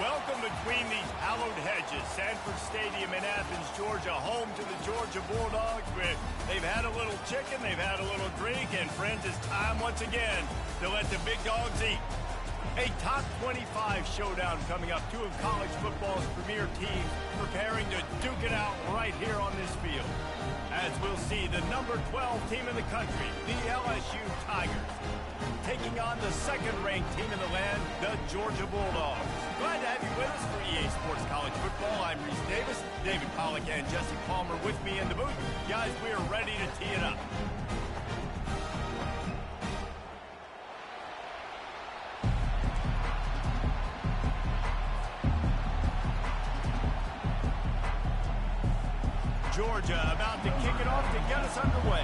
Welcome between these hallowed hedges. Sanford Stadium in Athens, Georgia, home to the Georgia Bulldogs. They've had a little chicken, they've had a little drink, and friends, it's time once again to let the big dogs eat. A top 25 showdown coming up. Two of college football's premier teams preparing to duke it out right here on this field. As we'll see, the number 12 team in the country, the LSU Tigers, taking on the second-ranked team in the land, the Georgia Bulldogs. Glad to have you with us for EA Sports College Football. I'm Reese Davis, David Pollack, and Jesse Palmer with me in the booth. Guys, we are ready to tee it up. Georgia about to kick it off to get us underway.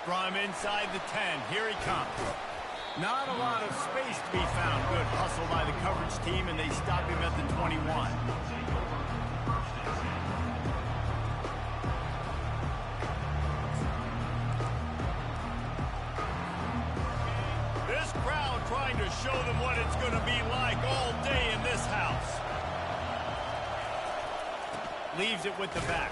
From inside the 10, here he comes. Not a lot of space to be found. Good hustle by the coverage team, and they stop him at the 21. This crowd trying to show them what it's going to be like all day in this house. Leaves it with the back.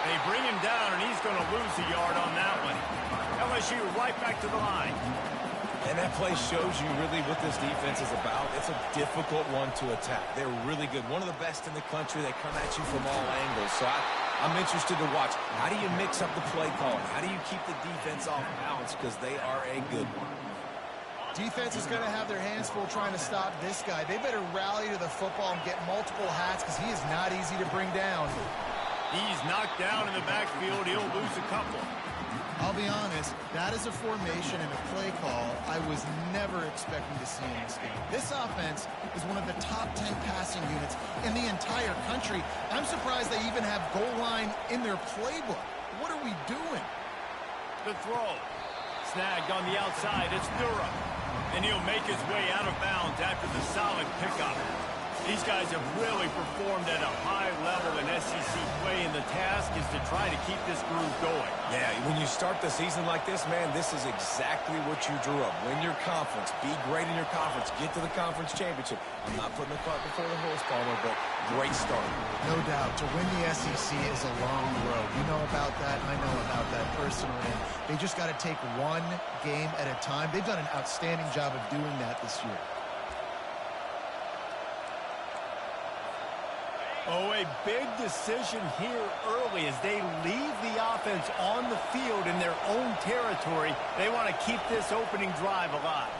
They bring him down, and he's going to lose a yard on that one. LSU right back to the line. And that play shows you really what this defense is about. It's a difficult one to attack. They're really good. One of the best in the country. They come at you from all angles. So I'm interested to watch. How do you mix up the play calling? How do you keep the defense off balance? Because they are a good one. Defense is going to have their hands full trying to stop this guy. They better rally to the football and get multiple hats because he is not easy to bring down. He's knocked down in the backfield. He'll lose a couple. I'll be honest, that is a formation and a play call I was never expecting to see in this game. This offense is one of the top 10 passing units in the entire country. I'm surprised they even have goal line in their playbook. What are we doing? The throw. Snagged on the outside. It's Durham. And he'll make his way out of bounds after the solid pickup. These guys have really performed at a high level in SEC play, and the task is to try to keep this groove going. Yeah, when you start the season like this, man, this is exactly what you drew up. Win your conference. Be great in your conference. Get to the conference championship. I'm not putting the cart before the horse, Palmer, but great start. No doubt. To win the SEC is a long road. You know about that. I know about that personally. They just got to take one game at a time. They've done an outstanding job of doing that this year. Oh, a big decision here early as they leave the offense on the field in their own territory. They want to keep this opening drive alive.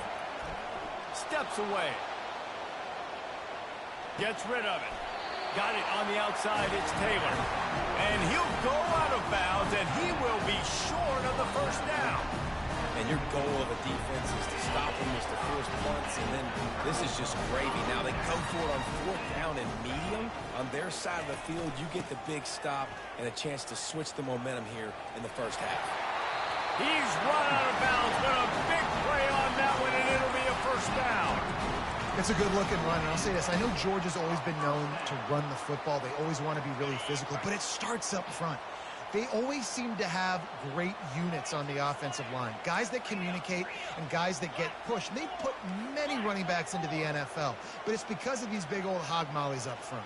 Steps away. Gets rid of it. Got it on the outside. It's Taylor. And he'll go out of bounds, and he will be short of the first down. And your goal of a defense is to stop them, is to force punts, and then this is just gravy. Now they go for it on fourth down and medium. On their side of the field, you get the big stop and a chance to switch the momentum here in the first half. He's run out of bounds, but a big play on that one, and it'll be a first down. It's a good-looking run, and I'll say this. I know Georgia's always been known to run the football. They always want to be really physical, but it starts up front. They always seem to have great units on the offensive line. Guys that communicate and guys that get pushed. They put many running backs into the NFL, but it's because of these big old hog mollies up front.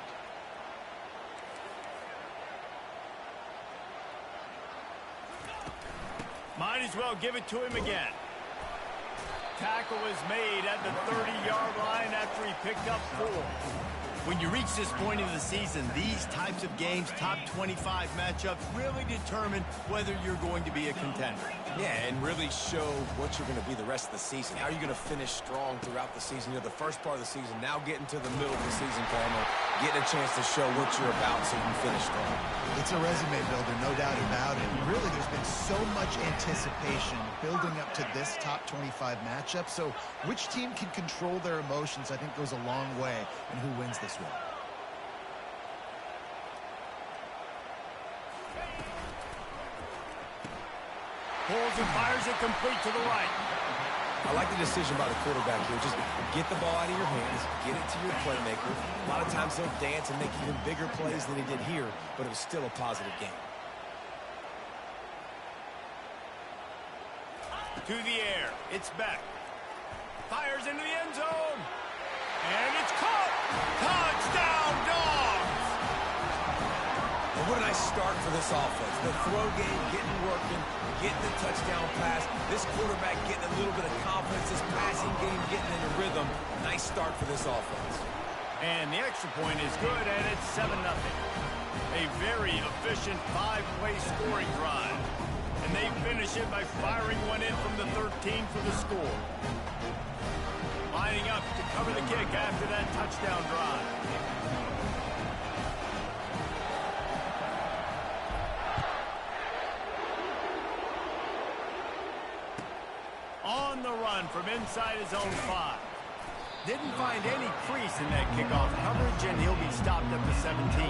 Might as well give it to him again. Tackle is made at the 30-yard line after he picked up 4. When you reach this point of the season, these types of games, top 25 matchups, really determine whether you're going to be a contender. Yeah, and really show what you're going to be the rest of the season. How are you going to finish strong throughout the season? You're the first part of the season, now getting to the middle of the season, Palmer, getting a chance to show what you're about so you can finish strong. It's a resume builder, no doubt about it. Really, there's been so much anticipation building up to this top 25 matchup. So which team can control their emotions, I think, goes a long way in who wins this one. Pulls and fires it complete to the right. I like the decision by the quarterback here. Just get the ball out of your hands, get it to your playmaker. A lot of times he'll dance and make even bigger plays than he did here, but it was still a positive game. To the air. It's back. Fires into the end zone. And it's caught. Touchdown, Dogs! And what a nice start for this offense. The throw game getting working, getting the touchdown pass. This quarterback getting a little bit of confidence. This passing game getting in a rhythm. Nice start for this offense. And the extra point is good, and it's 7-0. A very efficient 5-play scoring drive. And they finish it by firing one in from the 13 for the score. Lining up to cover the kick after that touchdown drive. On the run from inside his own 5. Didn't find any crease in that kickoff coverage, and he'll be stopped at the 17.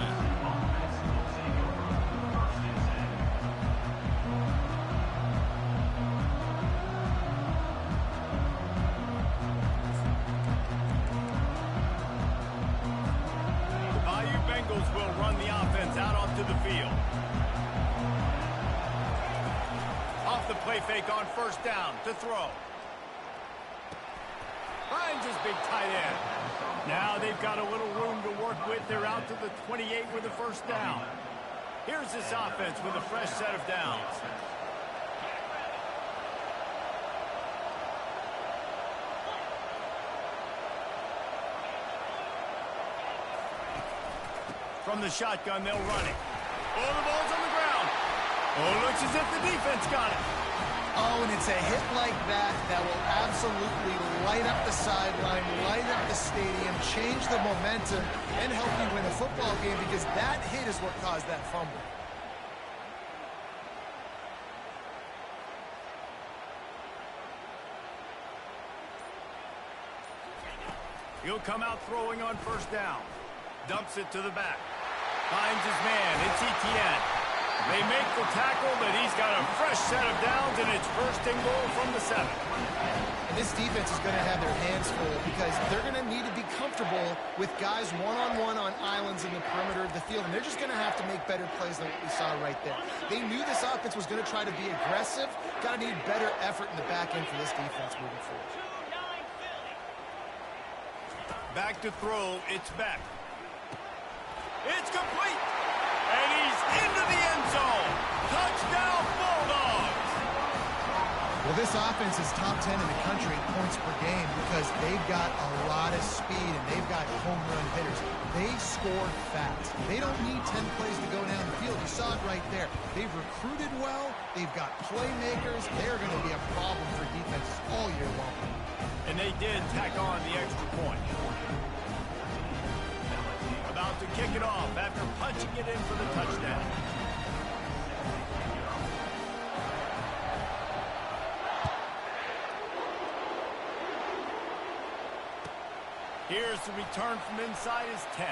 Will run the offense out onto the field. Off the play fake on first down to throw. Finds his big tight end. Now they've got a little room to work with. They're out to the 28 with the first down. Here's this offense with a fresh set of downs. From the shotgun, they'll run it. Oh, the ball's on the ground. Oh, looks as if the defense got it. Oh, and it's a hit like that that will absolutely light up the sideline, light up the stadium, change the momentum, and help you win a football game, because that hit is what caused that fumble. He'll come out throwing on first down. Dumps it to the back. Finds his man. It's Etienne. They make the tackle, but he's got a fresh set of downs, and it's first and goal from the 7. And this defense is going to have their hands full, because they're going to need to be comfortable with guys one-on-one on islands in the perimeter of the field, and they're just going to have to make better plays than what we saw right there. They knew this offense was going to try to be aggressive. Got to need better effort in the back end for this defense moving forward. Back to throw. It's back. It's complete. And he's into the end zone. Touchdown, Bulldogs. Well, this offense is top 10 in the country in points per game, because they've got a lot of speed and they've got home run hitters. They scored fast. They don't need 10 plays to go down the field. You saw it right there. They've recruited well. They've got playmakers. They're going to be a problem for defenses all year long. And they did tack on the extra point. About to kick it off after punching it in for the touchdown. Here's the return from inside his 10.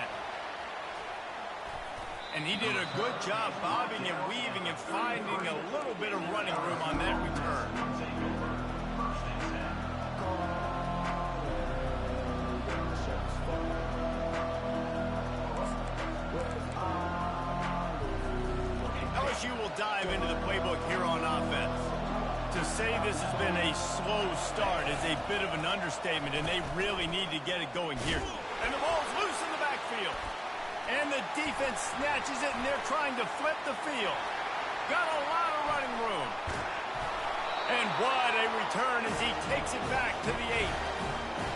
And he did a good job bobbing and weaving and finding a little bit of running room on that return. LSU will dive into the playbook here on offense. To say this has been a slow start is a bit of an understatement, and they really need to get it going here. And the ball's loose in the backfield. And the defense snatches it, and they're trying to flip the field. Got a lot of running room. And what a return as he takes it back to the 8.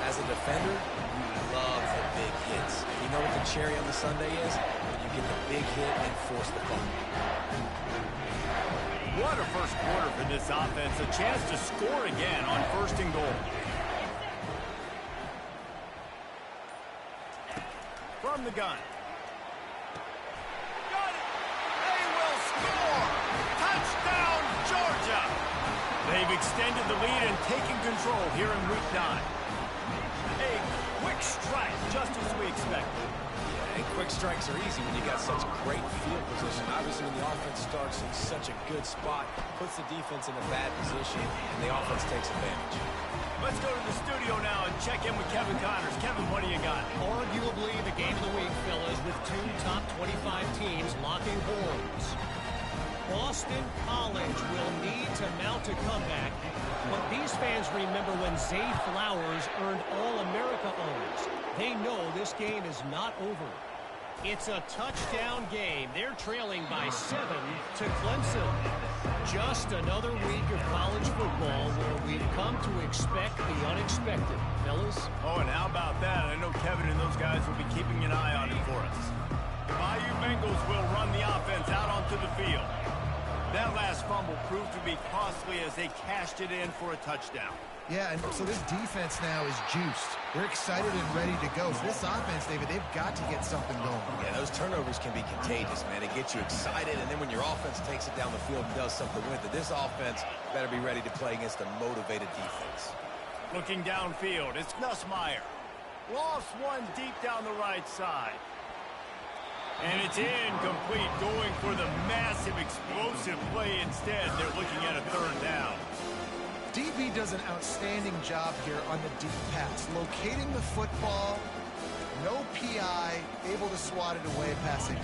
As a defender, you love the big hits. You know what the cherry on the sundae is? When you get the big hit and force the fumble. What a first quarter for this offense. A chance to score again on first and goal. From the gun. Got it. They will score. Touchdown, Georgia. They've extended the lead and taken control here in Week 9. A quick strike, just as we expected. And quick strikes are easy when you got such great field position. Obviously, when the offense starts in such a good spot, puts the defense in a bad position, and the offense takes advantage. Let's go to the studio now and check in with Kevin Connors. Kevin, what do you got? Arguably the game of the week, fellas, with two top 25 teams locking horns. Boston College will need to mount a comeback, but these fans remember when Zay Flowers earned All-America honors. They know this game is not over. It's a touchdown game. They're trailing by 7 to Clemson. Just another week of college football where we've come to expect the unexpected. Fellas? Oh, and how about that? I know Kevin and those guys will be keeping an eye on it for us. The Bayou Bengals will run the offense out onto the field. That last fumble proved to be costly as they cashed it in for a touchdown. Yeah, and so this defense now is juiced. They're excited and ready to go. For this offense, David, they've got to get something going. Yeah, those turnovers can be contagious, man. It gets you excited, and then when your offense takes it down the field and does something with it, this offense better be ready to play against a motivated defense. Looking downfield, it's Nussmeier. Lost one deep down the right side. And it's incomplete, going for the massive explosive play instead. They're looking at a third down. DB does an outstanding job here on the deep pass. Locating the football, no PI, able to swat it away passing.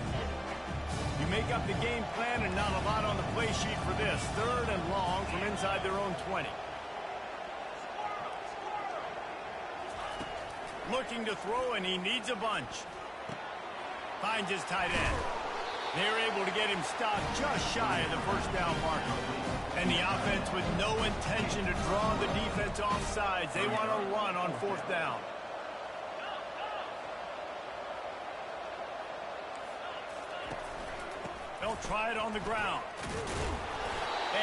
You make up the game plan and not a lot on the play sheet for this. Third and long from inside their own 20. Looking to throw, and he needs a bunch. Finds his tight end. They're able to get him stopped just shy of the first down marker. And the offense with no intention to draw the defense off sides. They want to run on fourth down. They'll try it on the ground.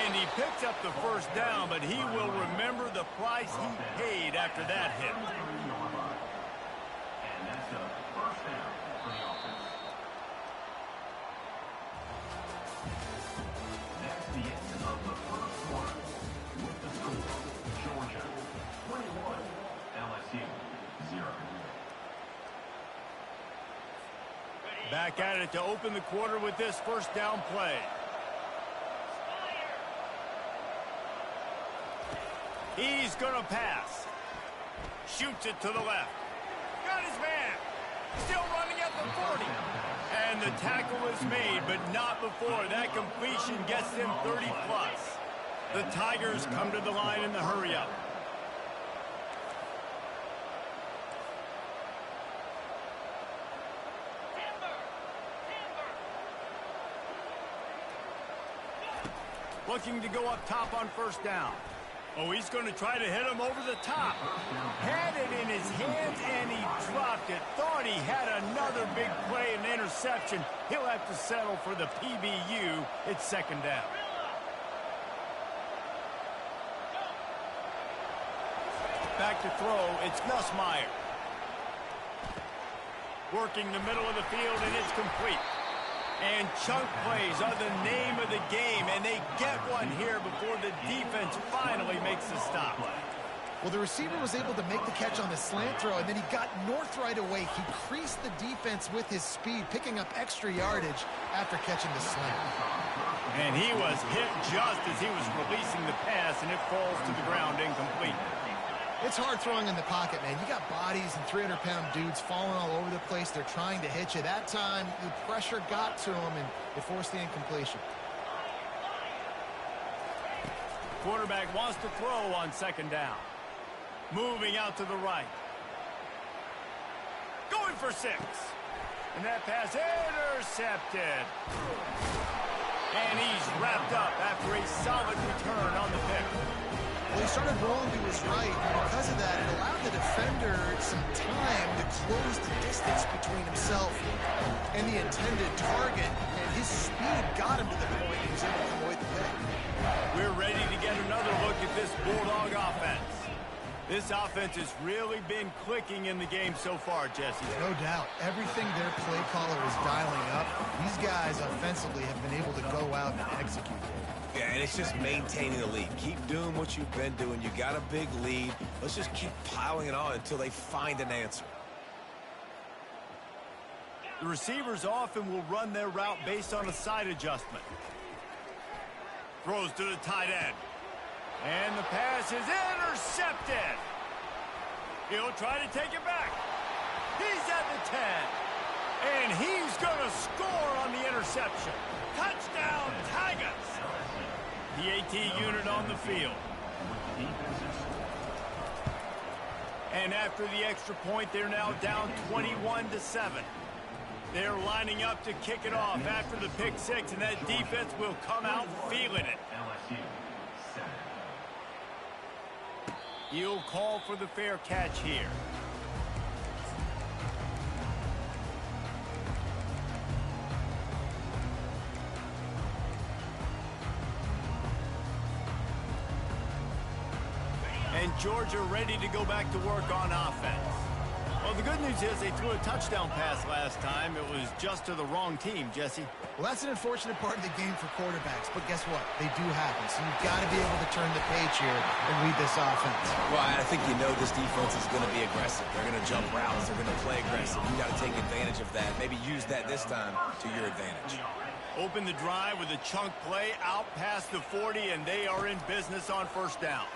And he picks up the first down, but he will remember the price he paid after that hit. Back at it to open the quarter with this first down play. He's going to pass. Shoots it to the left. Got his man. Still running at the 40. And the tackle is made, but not before that completion gets them 30 plus. The Tigers come to the line in the hurry-up. Looking to go up top on first down. Oh, he's going to try to hit him over the top. Had it in his hands, and he dropped it. Thought he had another big play and interception. He'll have to settle for the PBU. It's second down. Back to throw. It's Nussmeier. Working the middle of the field, and it's complete. And chunk plays are the name of the game, and they get one here before the defense finally makes the stop. Well, the receiver was able to make the catch on the slant throw, and then he got north right away. He creased the defense with his speed, picking up extra yardage after catching the slant. And he was hit just as he was releasing the pass, and it falls to the ground incomplete. It's hard throwing in the pocket, man. You got bodies and 300-pound dudes falling all over the place. They're trying to hit you. That time, the pressure got to him, and it forced the incompletion. Quarterback wants to throw on second down. Moving out to the right. Going for 6. And that pass intercepted. And he's wrapped up after a solid return on the pick. Well, he started rolling to his right, and because of that, it allowed the defender some time to close the distance between himself and the intended target, and his speed got him to the point he was able to come away with the pick. We're ready to get another look at this Bulldog offense. This offense has really been clicking in the game so far, Jesse. No doubt. Everything their play caller is dialing up, these guys offensively have been able to go out and execute. Yeah, and it's just maintaining the lead. Keep doing what you've been doing. You got a big lead. Let's just keep piling it on until they find an answer. The receivers often will run their route based on a side adjustment. Throws to the tight end. And the pass is intercepted. He'll try to take it back. He's at the 10. And he's going to score on the interception. Touchdown, Tigers. The AT unit on the field. And after the extra point, they're now down 21-7. They're lining up to kick it off after the pick six, and that defense will come out feeling it. He'll call for the fair catch here. And Georgia ready to go back to work on offense. Well, the good news is they threw a touchdown pass last time. It was just to the wrong team, Jesse. Well, that's an unfortunate part of the game for quarterbacks, but guess what? They do happen, so you've got to be able to turn the page here and read this offense. Well, I think you know this defense is going to be aggressive. They're going to jump routes. They're going to play aggressive. You got to take advantage of that. Maybe use that this time to your advantage. Open the drive with a chunk play out past the 40, and they are in business on first down.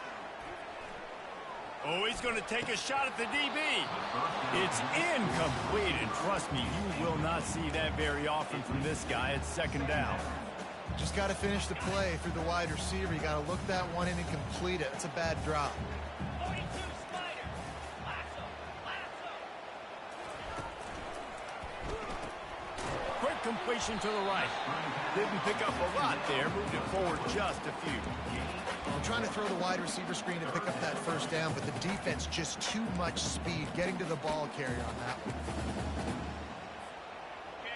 Oh, he's going to take a shot at the DB. It's incomplete, and trust me, you will not see that very often from this guy. It's second down. Just got to finish the play through the wide receiver. You got to look that one in and complete it. It's a bad drop. Quick completion to the right. Didn't pick up a lot there. Moved it forward just a few. I'm trying to throw the wide receiver screen to pick up that first down, but the defense just too much speed getting to the ball carrier on that one.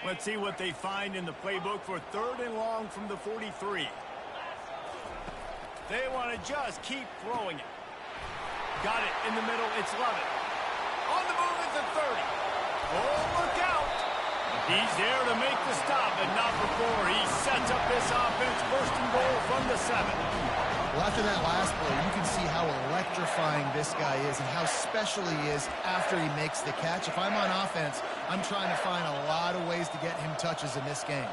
Let's see what they find in the playbook for third and long from the 43. They want to just keep throwing it. Got it in the middle. It's Lovett. On the move at the 30. Oh, look out. He's there to make the stop, but not before he sets up this offense. First and goal from the 7. Well, after that last play, you can see how electrifying this guy is and how special he is after he makes the catch. If I'm on offense, I'm trying to find a lot of ways to get him touches in this game.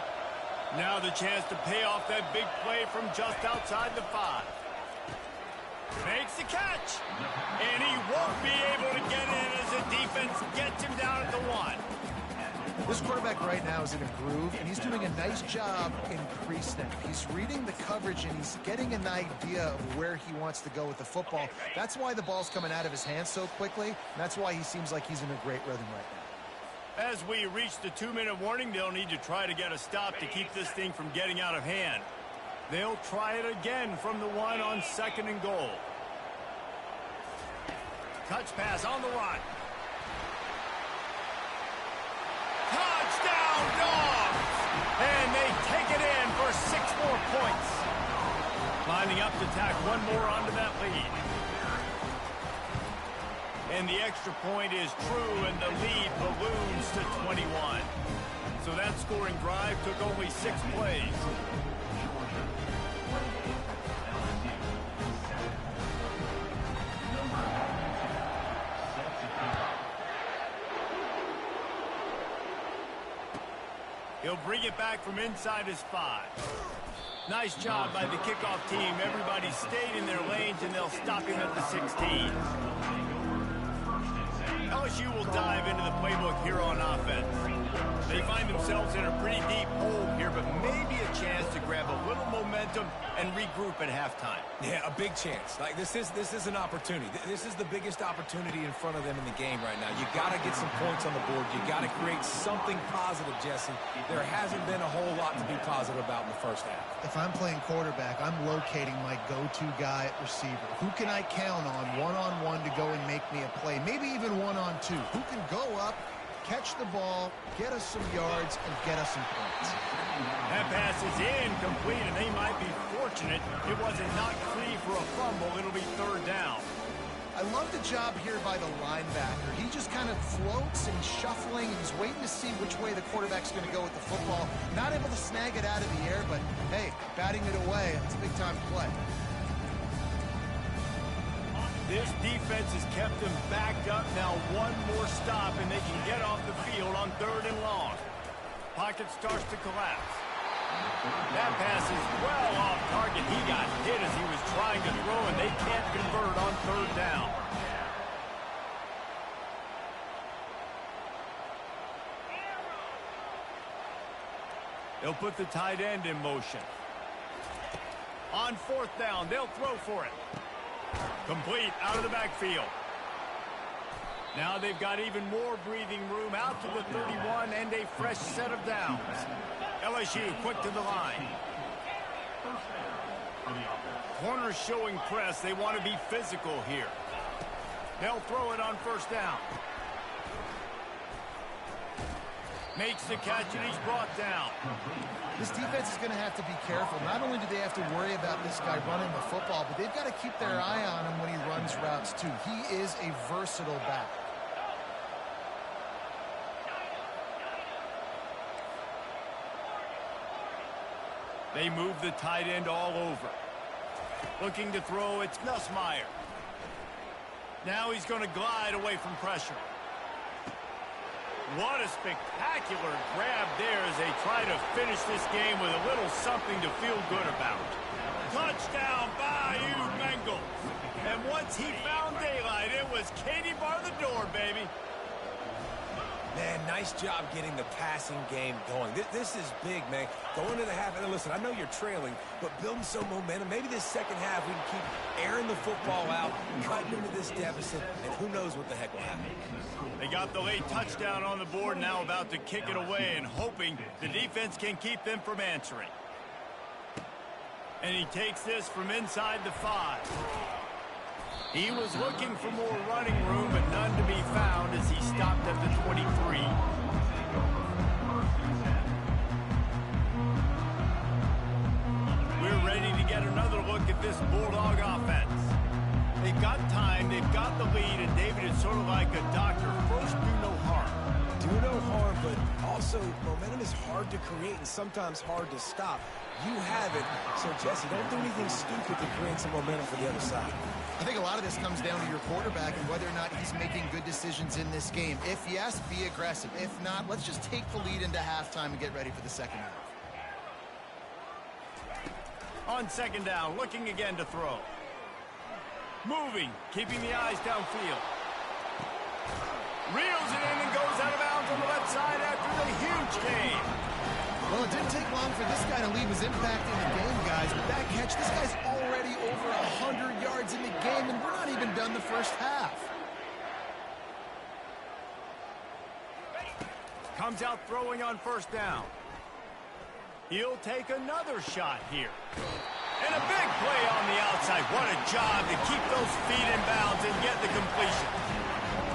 Now the chance to pay off that big play from just outside the 5. Makes the catch. And he won't be able to get in as the defense gets him down at the 1. This quarterback right now is in a groove, and he's doing a nice job in pre-snap. He's reading the coverage, and he's getting an idea of where he wants to go with the football. That's why the ball's coming out of his hands so quickly, and that's why he seems like he's in a great rhythm right now. As we reach the 2-minute warning, they'll need to try to get a stop to keep this thing from getting out of hand. They'll try it again from the 1 on second and goal. Touch pass on the run. Touchdown, Dogs! And they take it in for 6 more points. Lining up to tack one more onto that lead. And the extra point is true, and the lead balloons to 21. So that scoring drive took only 6 plays. He'll bring it back from inside his 5. Nice job by the kickoff team. Everybody stayed in their lanes, and they'll stop him at the 16. LSU will dive into the playbook here on offense. They find themselves in a pretty deep hole here, but maybe a chance to grab a little momentum and regroup at halftime. Yeah, a big chance. Like this is an opportunity. This is the biggest opportunity in front of them in the game right now. You got to get some points on the board. You got to create something positive, Jesse. There hasn't been a whole lot to be positive about in the first half. If I'm playing quarterback, I'm locating my go-to guy at receiver. Who can I count on one-on-one to go and make me a play? Maybe even one-on-two. Who can go up, catch the ball, get us some yards, and get us some points. That pass is incomplete, and they might be fortunate it wasn't knocked free for a fumble. It'll be third down. I love the job here by the linebacker. He just kind of floats and shuffling, and he's waiting to see which way the quarterback's going to go with the football. Not able to snag it out of the air, but, hey, batting it away, it's a big-time play. This defense has kept them backed up. Now one more stop, and they can get off the field on third and long. Pocket starts to collapse. That pass is well off target. He got hit as he was trying to throw, and they can't convert on third down. They'll put the tight end in motion. On fourth down, they'll throw for it. Complete out of the backfield. Now they've got even more breathing room out to the 31 and a fresh set of downs. LSU quick to the line. Corners showing press. They want to be physical here. They'll throw it on first down. Makes the catch and he's brought down. This defense is going to have to be careful. Not only do they have to worry about this guy running the football, but they've got to keep their eye on him when he runs routes too. He is a versatile back. They move the tight end all over. Looking to throw, it's Nussmeier. Now he's going to glide away from pressure. What a spectacular grab there as they try to finish this game with a little something to feel good about. Touchdown, Bayou Bengals. And once he found daylight, it was Katie bar the door, baby. Man, nice job getting the passing game going. This is big, man. Going to the half, and listen, I know you're trailing, but building some momentum. Maybe this second half we can keep airing the football out, cutting into this deficit, and who knows what the heck will happen. They got the late touchdown on the board, now about to kick it away and hoping the defense can keep them from answering. And he takes this from inside the 5. He was looking for more running room, but none to be found as he stopped at the 23. We're ready to get another look at this Bulldog offense. They've got time, they've got the lead, and David is sort of like a doctor. First, do no harm. Do no harm, but also momentum is hard to create and sometimes hard to stop. You have it, so Jesse, don't do anything stupid to create some momentum for the other side. I think a lot of this comes down to your quarterback and whether or not he's making good decisions in this game. If yes, be aggressive. If not, let's just take the lead into halftime and get ready for the second half. On second down, looking again to throw. Moving, keeping the eyes downfield. Reels it in and goes out of bounds on the left side after the huge gain. Well, it didn't take long for this guy to leave his impact in the game, guys. With that catch, this guy's already over 100 yards in the game, and we're not even done the first half. Comes out throwing on first down. He'll take another shot here. And a big play on the outside. What a job to keep those feet in bounds and get the completion.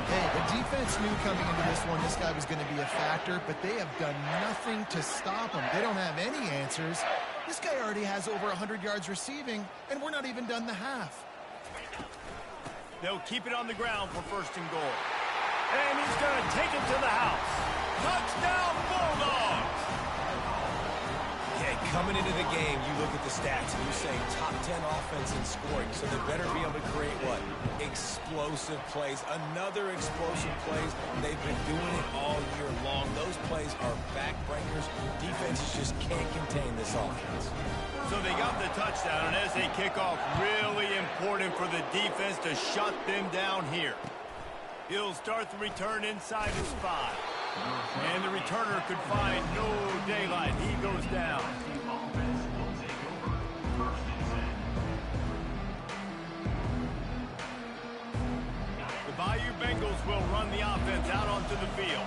Hey, the defense knew coming into this one this guy was going to be a factor, but they have done nothing to stop him. They don't have any answers. This guy already has over 100 yards receiving, and we're not even done the half. They'll keep it on the ground for first and goal. And he's going to take it to the house. Touchdown, Bulldogs! Okay, coming into the game, you look at the stats and you say top 10 offense in scoring, so they better be able to create what? Explosive plays. Another explosive plays. They've been doing it all year long. Those plays are backbreakers. Defenses just can't contain this offense. So they got the touchdown, and as they kick off, really important for the defense to shut them down here. He'll start the return inside his 5. And the returner could find no daylight. He goes down. The Bayou Bengals will run the offense out onto the field.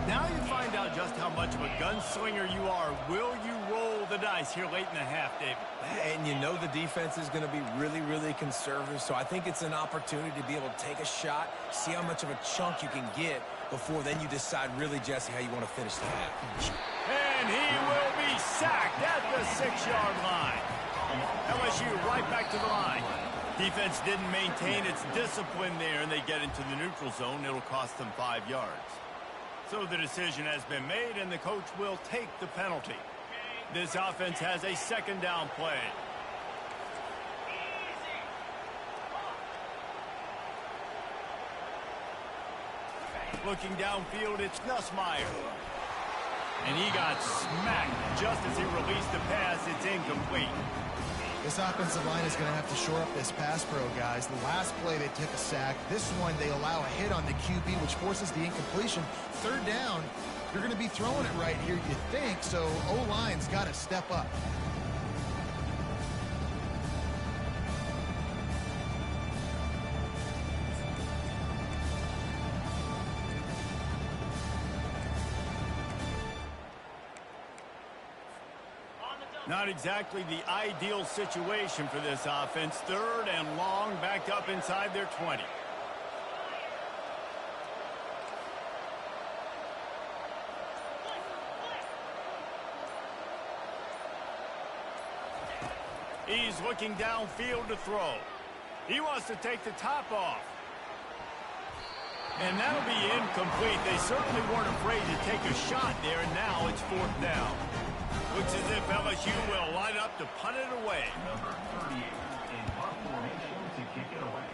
Now you find out just how much of a gunslinger you are. Will you roll the dice here late in the half, David? And you know the defense is going to be really, really conservative, so I think it's an opportunity to be able to take a shot, see how much of a chunk you can get before then you decide really, Jesse, how you want to finish the half. And he will be sacked at the 6-yard line. LSU right back to the line. Defense didn't maintain its discipline there, and they get into the neutral zone. It'll cost them 5 yards. So the decision has been made, and the coach will take the penalty. This offense has a second down play. Looking downfield, it's Nussmeier. And he got smacked just as he released the pass. It's incomplete. This offensive line is going to have to shore up this pass pro, guys. The last play, they took a sack. This one, they allow a hit on the QB, which forces the incompletion. Third down, You're going to be throwing it right here, you think, so O-line's got to step up. Not exactly the ideal situation for this offense. 3rd and long, backed up inside their 20. He's looking downfield to throw. He wants to take the top off. And that'll be incomplete. They certainly weren't afraid to take a shot there, and now it's 4th down. Looks as if LSU will line up to punt it away. Number 38 in punt formation to kick it away.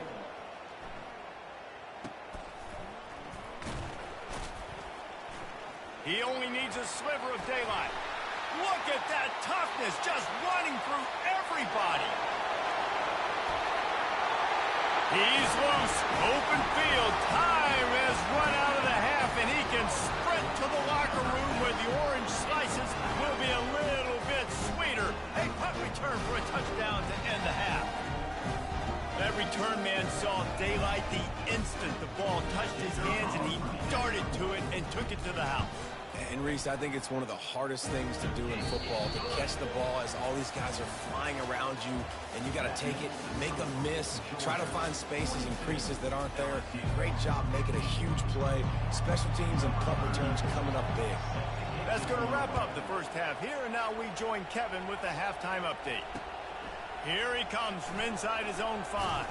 He only needs a sliver of daylight. Look at that toughness, just running through everybody. He's loose, open field. Time has run out of the half, and he can sprint to the locker room where the orange slices will be a little bit sweeter. A punt return for a touchdown to end the half. That return man saw daylight the instant the ball touched his hands, and he darted to it and took it to the house. And Reese, I think it's one of the hardest things to do in football, to catch the ball as all these guys are flying around you, and you got to take it, make a miss, try to find spaces and creases that aren't there. Great job making a huge play. Special teams and punt returns coming up big. That's going to wrap up the first half here, and now we join Kevin with the halftime update. Here he comes from inside his own 5.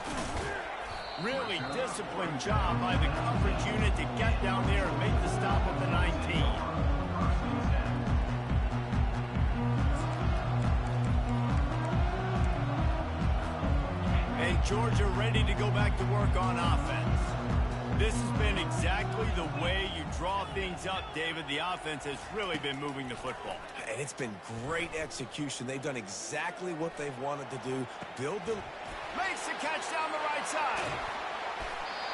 Really disciplined job by the coverage unit to get down there and make the stop at the 19. And Georgia ready to go back to work on offense. This has been exactly the way you draw things up, David. The offense has really been moving the football. And it's been great execution. They've done exactly what they've wanted to do. Build the... Makes the catch down the right side.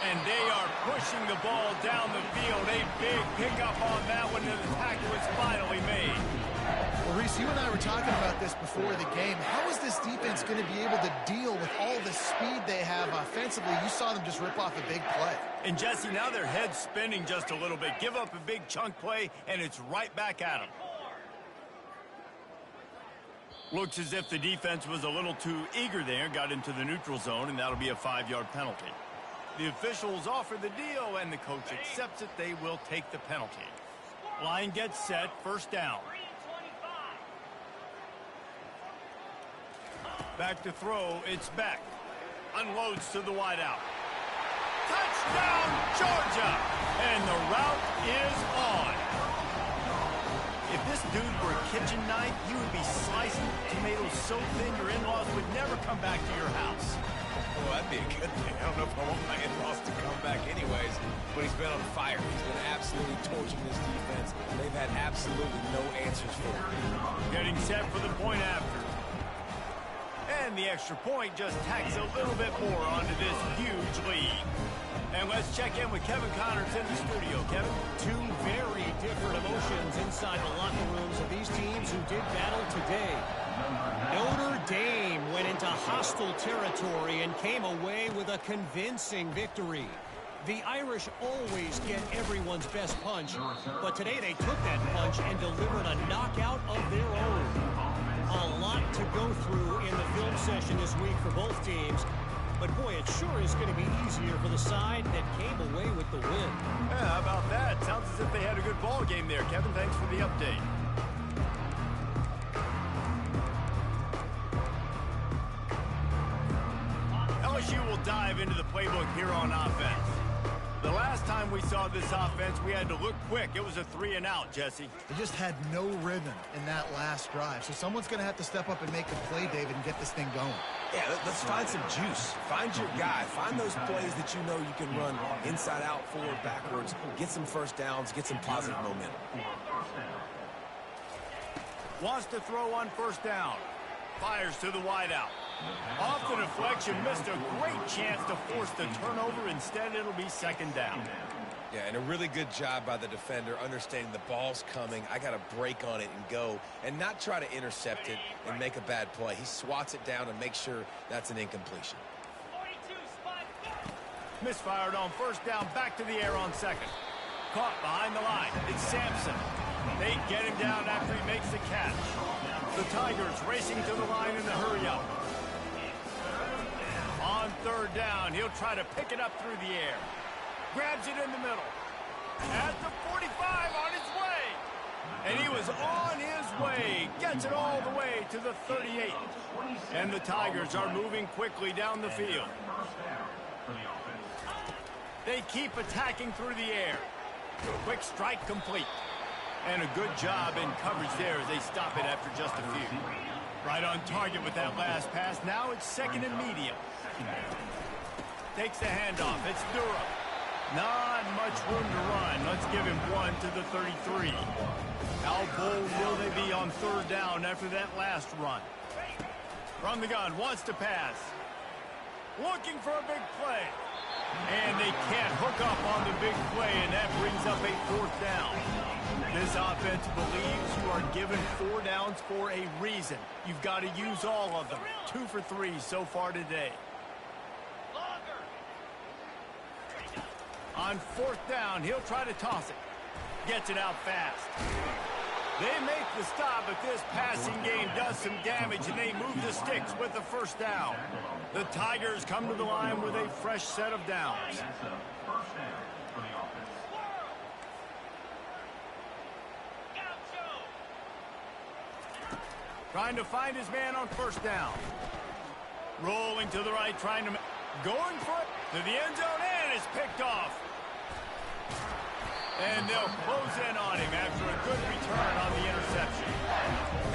And they are pushing the ball down the field. A big pickup on that one, and the tackle is finally made. Well, Reese, you and I were talking about this before the game. How is this defense going to be able to deal with all the speed they have offensively? You saw them just rip off a big play. And, Jesse, now their head's spinning just a little bit. Give up a big chunk play, and it's right back at them. Looks as if the defense was a little too eager there, got into the neutral zone, and that'll be a 5-yard penalty. The officials offer the deal, and the coach accepts it. They will take the penalty. Line gets set, 1st down. Back to throw, it's Beck. Unloads to the wideout. Touchdown, Georgia! And the route is on. If this dude were a kitchen knife, you would be slicing tomatoes so thin your in-laws would never come back to your house. Well, that'd be a good thing. I don't know if I want my in-laws to come back anyways, but he's been on fire. He's been absolutely torching this defense. They've had absolutely no answers for him. Getting set for the point after. And the extra point just tacks a little bit more onto this huge lead. And let's check in with Kevin Connors in the studio. Kevin? 2 very different emotions inside the locker rooms of these teams who did battle today. Notre Dame went into hostile territory and came away with a convincing victory. The Irish always get everyone's best punch, but today they took that punch and delivered a knockout of their own. A lot to go through in the film session this week for both teams. But, boy, it sure is going to be easier for the side that came away with the win. Yeah, how about that? Sounds as if they had a good ball game there. Kevin, thanks for the update. LSU will dive into the playbook here on offense. The last time we saw this offense, we had to look quick. It was a 3-and-out, Jesse. They just had no rhythm in that last drive. So someone's going to have to step up and make a play, David, and get this thing going. Yeah, let's find some juice. Find your guy. Find those plays that you know you can run inside out, forward, backwards. Get some 1st downs. Get some positive momentum. Wants to throw on 1st down. Fires to the wideout. Off the deflection, missed a great chance to force the turnover. Instead, it'll be 2nd down. Yeah, and a really good job by the defender understanding the ball's coming. I got to break on it and go and not try to intercept it and make a bad play. He swats it down and makes sure that's an incompletion. Misfired on first down, back to the air on second. Caught behind the line. It's Sampson. They get him down after he makes the catch. The Tigers racing to the line in the hurry-up. On third down, he'll try to pick it up through the air. Grabs it in the middle. At the 45, on his way. And he was on his way. Gets it all the way to the 38. And the Tigers are moving quickly down the field. They keep attacking through the air. Quick strike complete. And a good job in coverage there as they stop it after just a few. Right on target with that last pass. Now it's second and medium. Takes the handoff. It's Durham. Not much room to run. Let's give him one to the 33. How bold will they be on third down after that last run? From the gun, wants to pass. Looking for a big play. And they can't hook up on the big play, and that brings up a fourth down. This offense believes you are given 4 downs for a reason. You've got to use all of them. 2 for 3 so far today. On fourth down, he'll try to toss it. Gets it out fast. They make the stop, but this passing game does some damage, and they move the sticks with the first down. The Tigers come to the line with a fresh set of downs. Trying to find his man on first down. Rolling to the right, trying to... Going for it to the end zone, and it's picked off. And they'll close in on him after a good return on the interception.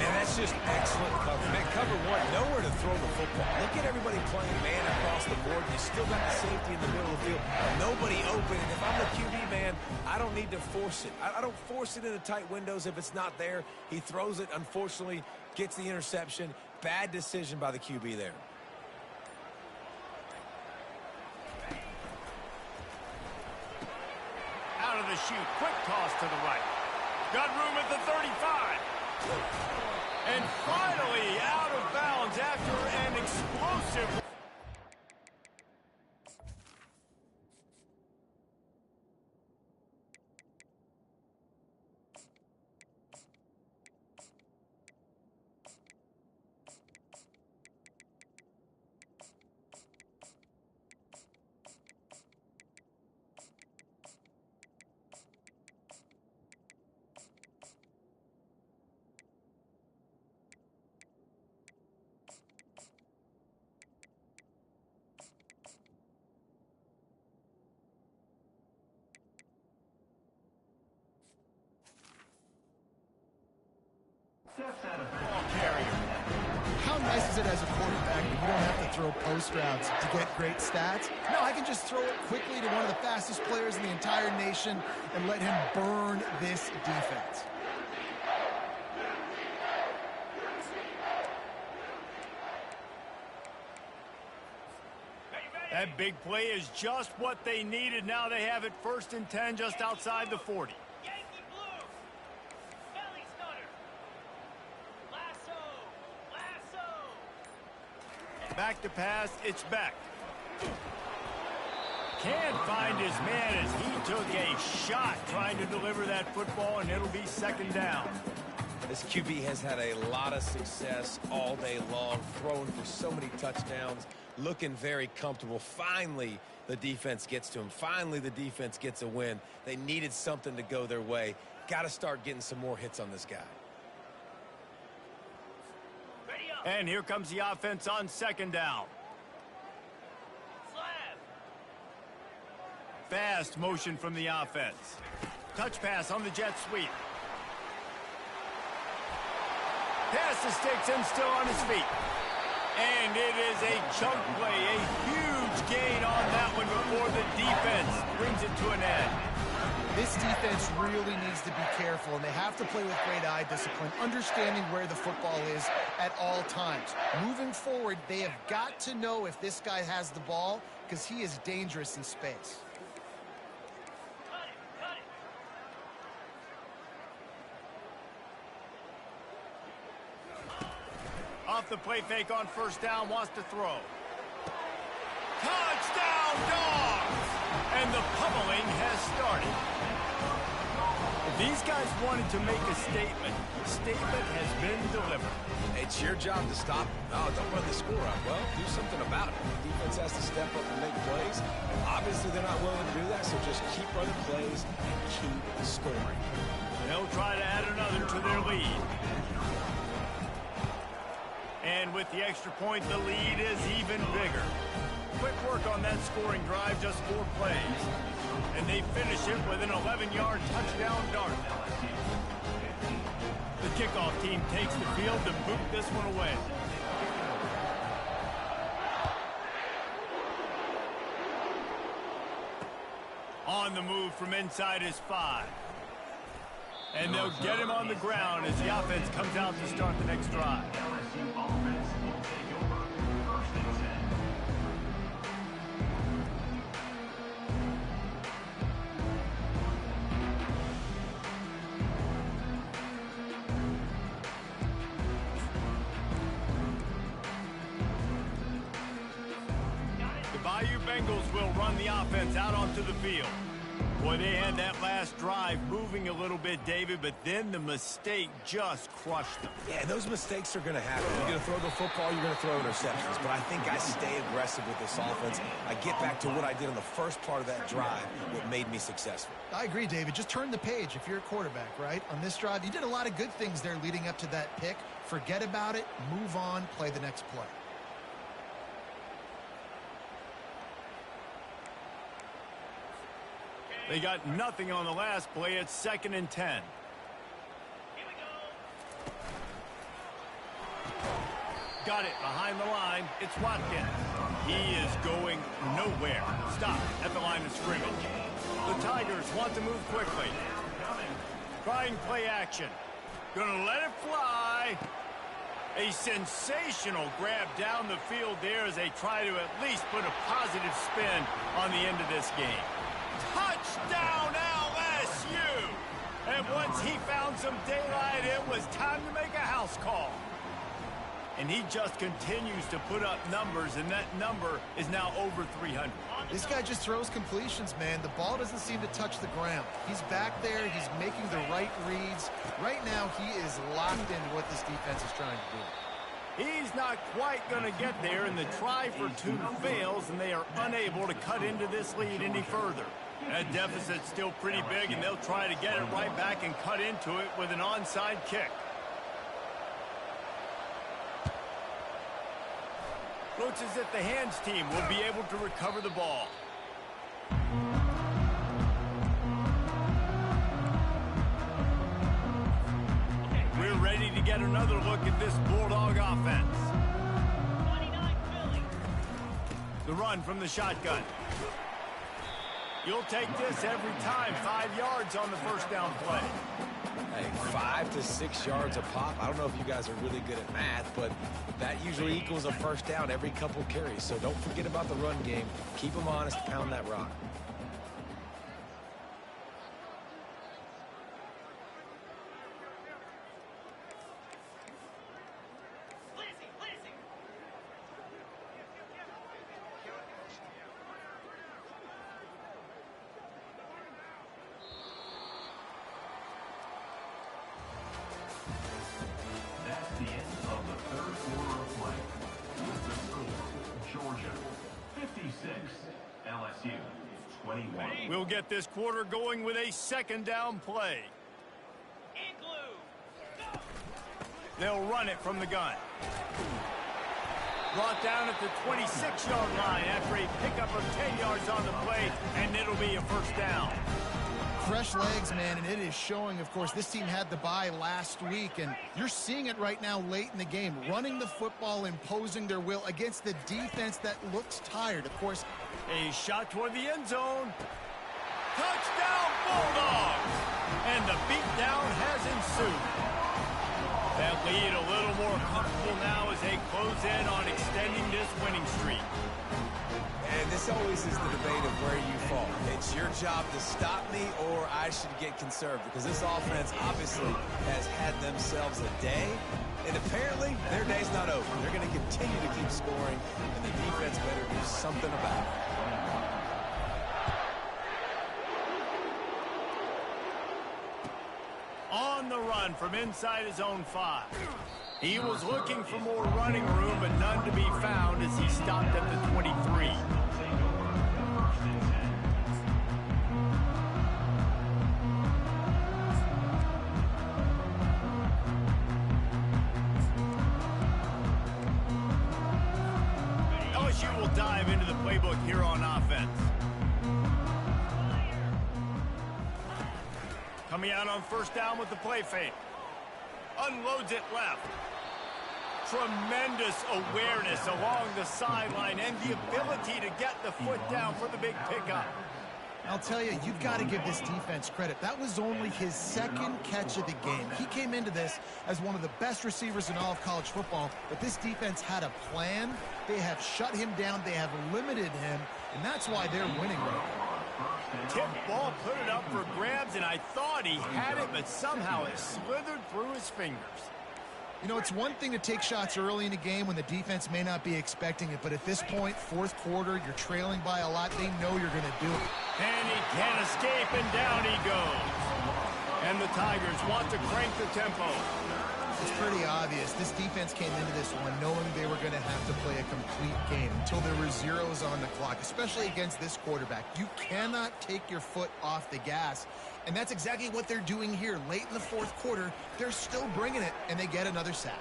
Man, that's just excellent cover. Man, cover one, nowhere to throw the football. Look at everybody playing man across the board. You still got the safety in the middle of the field. Nobody open. And if I'm the QB, man, I don't need to force it. I don't force it into tight windows if it's not there. He throws it, unfortunately, gets the interception. Bad decision by the QB there. Out of the chute, quick toss to the right. Got room at the 35. And finally out of bounds after an explosive... How nice is it as a quarterback that you don't have to throw post routes to get great stats? No, I can just throw it quickly to one of the fastest players in the entire nation and let him burn this defense. That big play is just what they needed. Now they have it 1st and 10 just outside the 40. Back to pass, it's back. Can't find his man as he took a shot trying to deliver that football, and it'll be 2nd down. This QB has had a lot of success all day long, throwing for so many touchdowns, looking very comfortable. Finally, the defense gets to him. Finally, the defense gets a win. They needed something to go their way. Got to start getting some more hits on this guy. And here comes the offense on 2nd down. Fast motion from the offense. Touch pass on the jet sweep. Pass the sticks and still on his feet. And it is a chunk play, a huge gain on that one before the defense brings it to an end. This defense really needs to be careful, and they have to play with great eye discipline, understanding where the football is at all times. Moving forward, they have got to know if this guy has the ball, because he is dangerous in space. off the play fake on first down, wants to throw. Touchdown, Dogs! And the pummeling has started. If these guys wanted to make a statement, the statement has been delivered. It's your job to stop. Oh, don't run the score up. Well, do something about it. The defense has to step up and make plays. Obviously, they're not willing to do that, so just keep running plays and keep scoring. They'll try to add another to their lead. And with the extra point, the lead is even bigger. Quick work on that scoring drive, just 4 plays. And they finish it with an 11-yard touchdown dart. The kickoff team takes the field to boot this one away. On the move from inside his 5. And they'll get him on the ground as the offense comes out to start the next drive. LSU offense will take over 1st and 10. The Bayou Bengals will run the offense out onto the field. Boy, they had that last drive moving a little bit, David, but then the mistake just crushed them. Yeah, those mistakes are going to happen. You're going to throw the football, you're going to throw interceptions. But I think I stay aggressive with this offense. I get back to what I did on the first part of that drive, what made me successful. I agree, David. Just turn the page if you're a quarterback, right? On this drive, you did a lot of good things there leading up to that pick. Forget about it, move on, play the next play. They got nothing on the last play. It's 2nd and 10. Got it behind the line. It's Watkins. He is going nowhere. Stop at the line of scrimmage. The Tigers want to move quickly. Trying play action. Gonna let it fly. A sensational grab down the field there as they try to at least put a positive spin on the end of this game. Touchdown, LSU! And once he found some daylight, it was time to make a house call. And he just continues to put up numbers, and that number is now over 300. This guy just throws completions, man. The ball doesn't seem to touch the ground. He's back there. He's making the right reads. Right now, he is locked into what this defense is trying to do. He's not quite going to get there, and the try for 2 fails, and they are unable to cut into this lead any further. That deficit's still pretty big, and they'll try to get it right back and cut into it with an onside kick. Looks as if the hands team will be able to recover the ball. We're ready to get another look at this Bulldog offense. The run from the shotgun. You'll take this every time. 5 yards on the first down play. Hey, 5 to 6 yards a pop. I don't know if you guys are really good at math, but that usually equals a first down every couple carries. So don't forget about the run game. Keep them honest, pound that rock. That's the end of the 3rd quarter of play. With the score, Georgia 56, LSU 21. We'll get this quarter going with a 2nd down play. They'll run it from the gun. Brought down at the 26-yard line after a pickup of 10 yards on the play, and it'll be a first down. Fresh legs, man, and it is showing, of course. This team had the bye last week, and you're seeing it right now late in the game. Running the football, imposing their will against the defense that looks tired. Of course, a shot toward the end zone. Touchdown, Bulldogs! And the beatdown has ensued. That lead a little more comfortable now as they close in on extending this winning streak. And this this always is the debate of where you fall. It's your job to stop me or I should get conserved, because this offense obviously has had themselves a day, and apparently their day's not over. They're going to continue to keep scoring, and the defense better do something about it. On the run from inside his own 5. He was looking for more running room, but none to be found as he stopped at the 23. LSU will dive into the playbook here on offense. Coming out on first down with the play fake. Unloads it left. Tremendous awareness along the sideline and the ability to get the foot down for the big pickup. I'll tell you, you've got to give this defense credit. That was only his second catch of the game. He came into this as one of the best receivers in all of college football, but this defense had a plan. They have shut him down. They have limited him, and that's why they're winning right now. Tip ball, put it up for grabs, and I thought he had it, but somehow it slithered through his fingers. You know, it's one thing to take shots early in a game when the defense may not be expecting it, but at this point, fourth quarter, you're trailing by a lot. They know you're going to do it. And he can't escape, and down he goes. And the Tigers want to crank the tempo. It's pretty obvious. This defense came into this one knowing they were going to have to play a complete game until there were zeros on the clock, especially against this quarterback. You cannot take your foot off the gas, and that's exactly what they're doing here. Late in the fourth quarter, they're still bringing it, and they get another sack.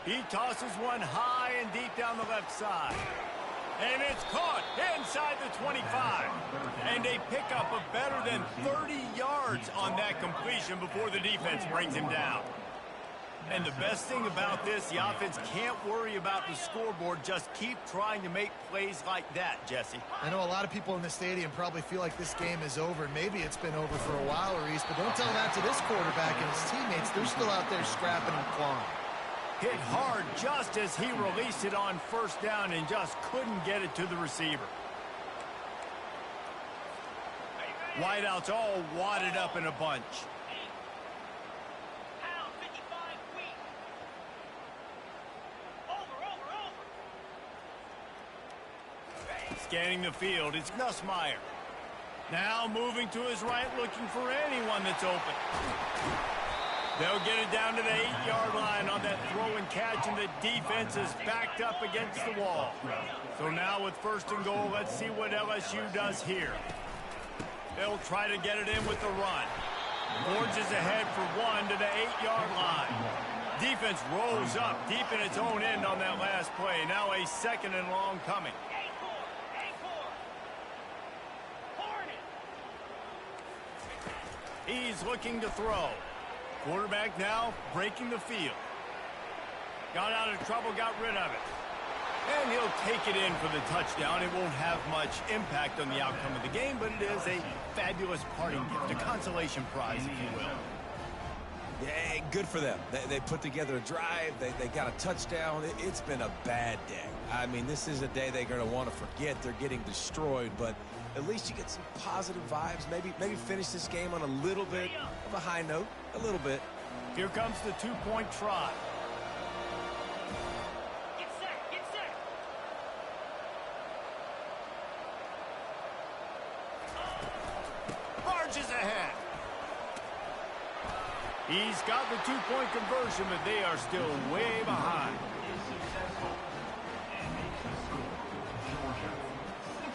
He tosses one high and deep down the left side. And it's caught inside the 25. And a pickup of better than 30 yards on that completion before the defense brings him down. And the best thing about this, the offense can't worry about the scoreboard. Just keep trying to make plays like that, Jesse. I know a lot of people in the stadium probably feel like this game is over. Maybe it's been over for a while, Reese, but don't tell that to this quarterback and his teammates. They're still out there scrapping and clawing. Hit hard just as he released it on first down and just couldn't get it to the receiver. Wideouts all wadded up in a bunch. Scanning the field, it's Nussmeier. Now moving to his right, looking for anyone that's open. They'll get it down to the 8-yard line on that throw and catch, and the defense is backed up against the wall. So now with first and goal, let's see what LSU does here. They'll try to get it in with the run. Forges ahead for one to the 8-yard line. Defense rolls up deep in its own end on that last play. Now a second and long coming. He's looking to throw. Quarterback now breaking the field. Got out of trouble, got rid of it. And he'll take it in for the touchdown. It won't have much impact on the outcome of the game, but it is a fabulous parting gift, a consolation prize, if you will. Yeah, good for them. They put together a drive. They got a touchdown. It's been a bad day. I mean, this is a day they're going to want to forget. They're getting destroyed, but at least you get some positive vibes. Maybe finish this game on a little bit of a high note. A little bit. Here comes the two-point try. Get set. Marches ahead. He's got the two-point conversion, but they are still way behind.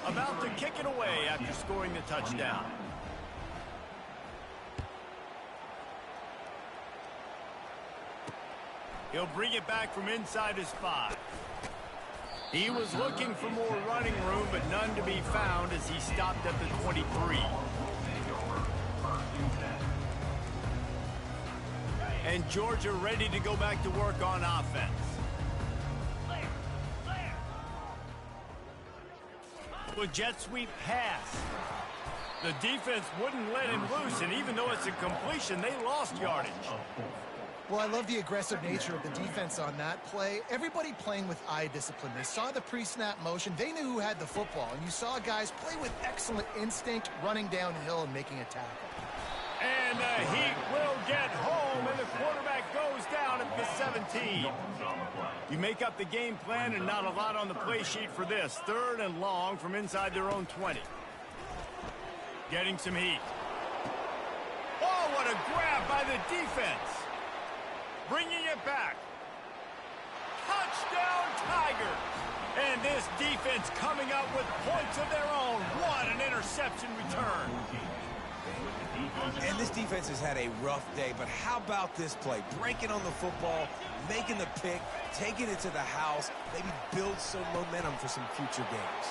About to kick it away after scoring the touchdown. He'll bring it back from inside his 5. He was looking for more running room, but none to be found as he stopped at the 23. And Georgia ready to go back to work on offense. With jet sweep pass. The defense wouldn't let him loose, and even though it's a completion, they lost yardage. Well, I love the aggressive nature of the defense on that play. Everybody playing with eye discipline. They saw the pre-snap motion. They knew who had the football. And you saw guys play with excellent instinct, running downhill and making a tackle. And the Heat will get home, and the quarterback goes down at the 17. You make up the game plan, and not a lot on the play sheet for this. 3rd and long from inside their own 20. Getting some heat. Oh, what a grab by the defense. Bringing it back. Touchdown, Tigers. And this defense coming up with points of their own. What an interception return. And this defense has had a rough day, but how about this play? Breaking on the football, making the pick, taking it to the house, maybe build some momentum for some future games.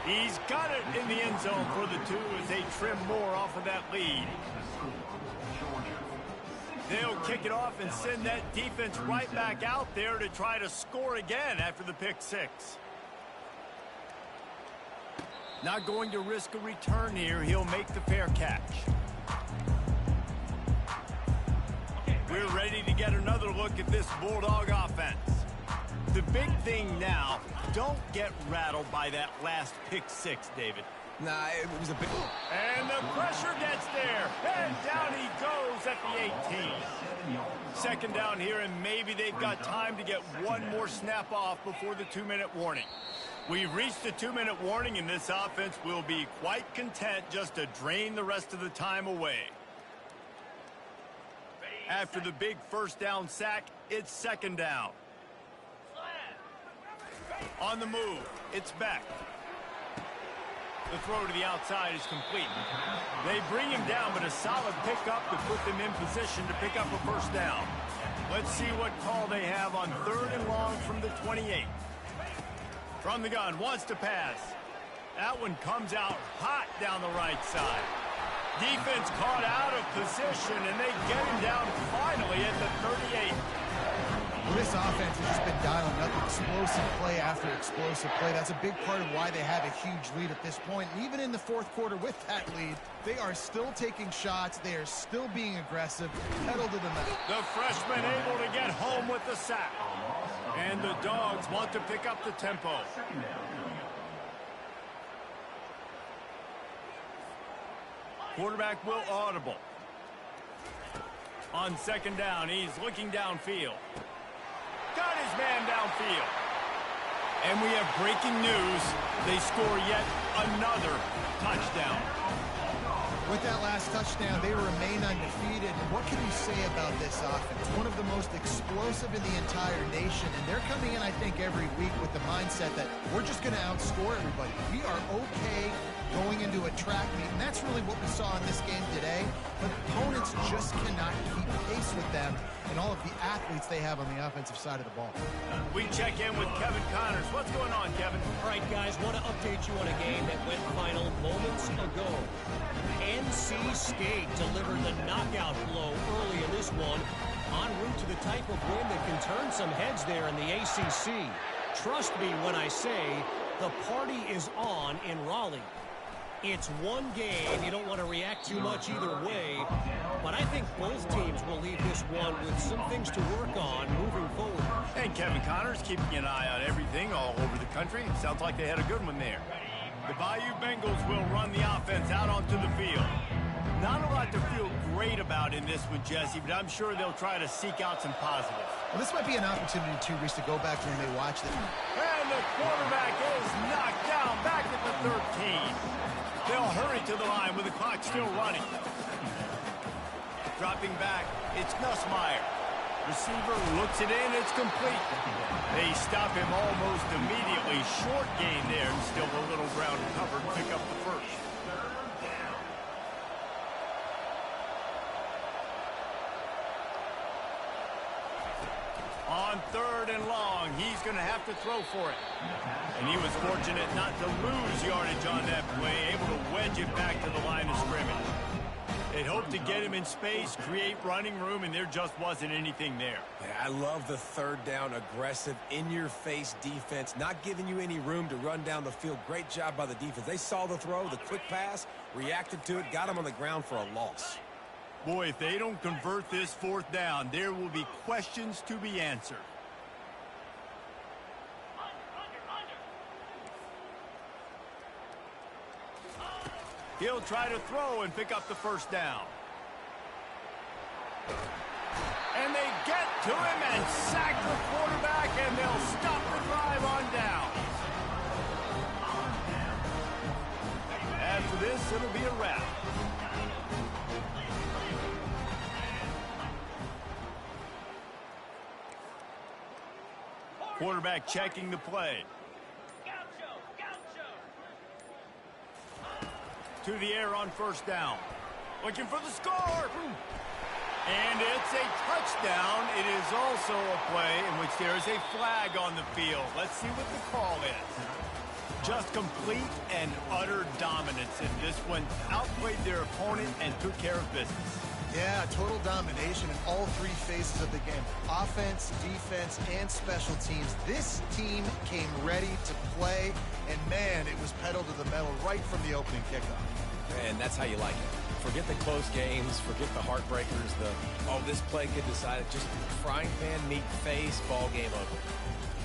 He's got it in the end zone for the 2 as they trim more off of that lead. They'll kick it off and send that defense right back out there to try to score again after the pick 6. Not going to risk a return here. He'll make the fair catch. We're ready to get another look at this Bulldog offense. The big thing now, don't get rattled by that last pick 6, David. Nah, it was a big... And the pressure gets there. And down he goes at the 18. 2nd down here, and maybe they've got time to get one more snap off before the 2-minute warning. We've reached the 2-minute warning, and this offense will be quite content just to drain the rest of the time away. After the big 1st down sack, it's 2nd down. On the move, it's Beck. The throw to the outside is complete. They bring him down, but a solid pickup to put them in position to pick up a 1st down. Let's see what call they have on 3rd and long from the 28. From the gun, wants to pass. That one comes out hot down the right side. Defense caught out of position, and they get him down finally at the 38. Well, this offense has just been dialing up explosive play after explosive play. That's a big part of why they have a huge lead at this point. And even in the 4th quarter with that lead, they are still taking shots. They are still being aggressive. Pedal to the metal. The freshman able to get home with the sack. And the Dogs want to pick up the tempo. Quarterback will audible. On 2nd down, he's looking downfield. Got his man downfield. And we have breaking news. They score yet another touchdown. With that last touchdown, they remain undefeated. And what can you say about this offense? One of the most explosive in the entire nation. And they're coming in, I think, every week with the mindset that we're just going to outscore everybody. We are okay going into a track meet. And that's really what we saw in this game today. But opponents just cannot keep pace with them and all of the athletes they have on the offensive side of the ball. We check in with Kevin Connors. What's going on, Kevin? All right, guys, want to update you on a game that went final moments ago. NC State delivered the knockout blow early in this one, en route to the type of win that can turn some heads there in the ACC. Trust me when I say the party is on in Raleigh. It's one game. You don't want to react too much either way, but I think both teams will leave this one with some things to work on moving forward. And Kevin Connors keeping an eye on everything all over the country. Sounds like they had a good one there. The Bayou Bengals will run the offense out onto the field. Not a lot to feel great about in this one, Jesse, but I'm sure they'll try to seek out some positives. Well, this might be an opportunity, too, Reese, to go back when they watch this. And the quarterback is knocked down back at the 13. They'll hurry to the line with the clock still running. Dropping back, it's Nussmeier. Receiver looks it in, it's complete. They stop him almost immediately. Short gain there, and still a little ground covered. Pick up the 1st. On 3rd and long, he's going to have to throw for it. And he was fortunate not to lose yardage on that play, able to wedge it back to the line of scrimmage. They hoped to get him in space, create running room, and there just wasn't anything there. Yeah, I love the 3rd down, aggressive, in-your-face defense, not giving you any room to run down the field. Great job by the defense. They saw the throw, the quick pass, reacted to it, got him on the ground for a loss. Boy, if they don't convert this fourth down, there will be questions to be answered. He'll try to throw and pick up the first down. And they get to him and sack the quarterback, and they'll stop the drive on down. After this, it'll be a wrap. Quarterback checking the play. To the air on first down. Looking for the score. And it's a touchdown. It is also a play in which there is a flag on the field. Let's see what the call is. Just complete and utter dominance in this one. Outplayed their opponent and took care of business. Yeah, total domination in all three phases of the game. Offense, defense, and special teams. This team came ready to play, and man, it was pedal to the metal right from the opening kickoff. And that's how you like it. Forget the close games, forget the heartbreakers, this play could decide it. Just frying pan, neat face, ball game over.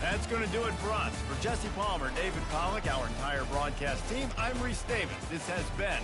That's going to do it for us. For Jesse Palmer, David Pollack, our entire broadcast team, I'm Reese Davis. This has been